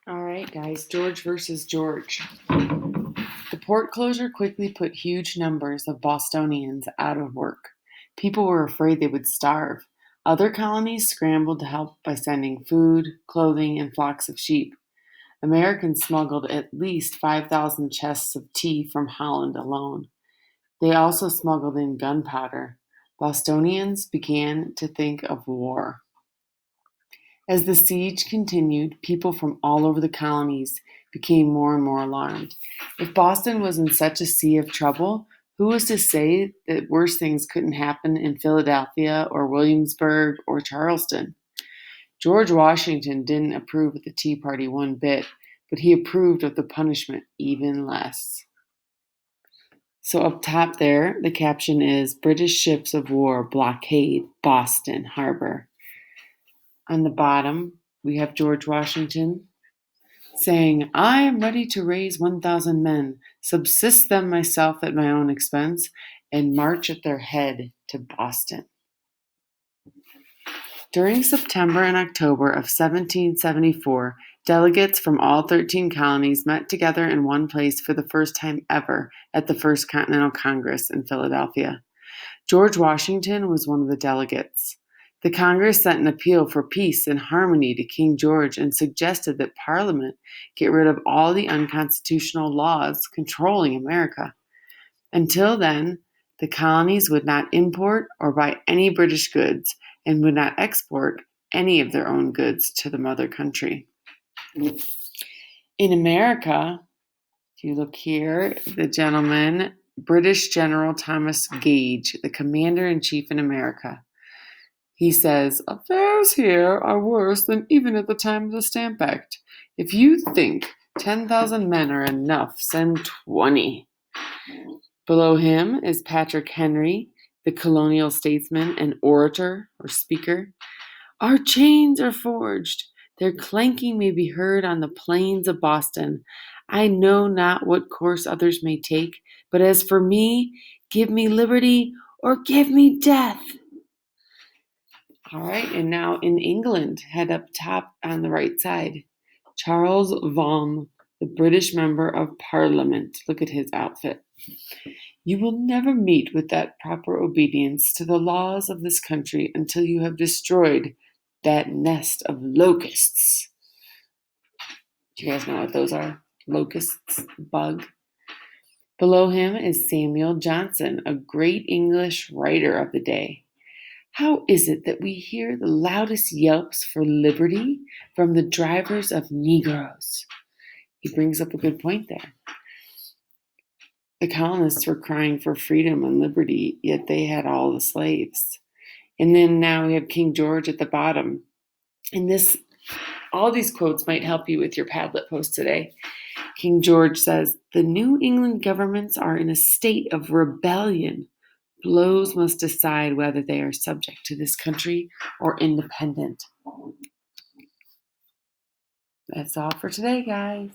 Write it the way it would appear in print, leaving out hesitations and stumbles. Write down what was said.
All right, guys, George versus George. The port closure quickly put huge numbers of Bostonians out of work. People were afraid they would starve. Other colonies scrambled to help by sending food, clothing, and flocks of sheep. Americans smuggled at least 5,000 chests of tea from Holland alone. They also smuggled in gunpowder. Bostonians began to think of war. As the siege continued, people from all over the colonies became more and more alarmed. If Boston was in such a sea of trouble, who was to say that worse things couldn't happen in Philadelphia or Williamsburg or Charleston? George Washington didn't approve of the Tea Party one bit, but he approved of the punishment even less. So up top there, the caption is British ships of war blockade Boston Harbor. On the bottom, we have George Washington saying, I am ready to raise 1,000 men, subsist them myself at my own expense, and march at their head to Boston. During September and October of 1774, delegates from all 13 colonies met together in one place for the first time ever at the First Continental Congress in Philadelphia. George Washington was one of the delegates. The Congress sent an appeal for peace and harmony to King George and suggested that Parliament get rid of all the unconstitutional laws controlling America. Until then, the colonies would not import or buy any British goods and would not export any of their own goods to the mother country. In America, if you look here, the gentleman, British General Thomas Gage, the Commander-in-Chief in America, he says, affairs here are worse than even at the time of the Stamp Act. If you think 10,000 men are enough, send 20. Below him is Patrick Henry, the colonial statesman and orator or speaker. Our chains are forged. Their clanking may be heard on the plains of Boston. I know not what course others may take, but as for me, give me liberty or give me death. All right, and now in England, head up top on the right side, Charles Vaughan, the British Member of Parliament. Look at his outfit. You will never meet with that proper obedience to the laws of this country until you have destroyed that nest of locusts. Do you guys know what those are? Locusts, bug. Below him is Samuel Johnson, a great English writer of the day. How is it that we hear the loudest yelps for liberty from the drivers of Negroes? He brings up a good point there. The colonists were crying for freedom and liberty, yet they had all the slaves. And then now we have King George at the bottom. And all these quotes might help you with your Padlet post today. King George says, the New England governments are in a state of rebellion. Blows must decide whether they are subject to this country or independent. That's all for today, guys.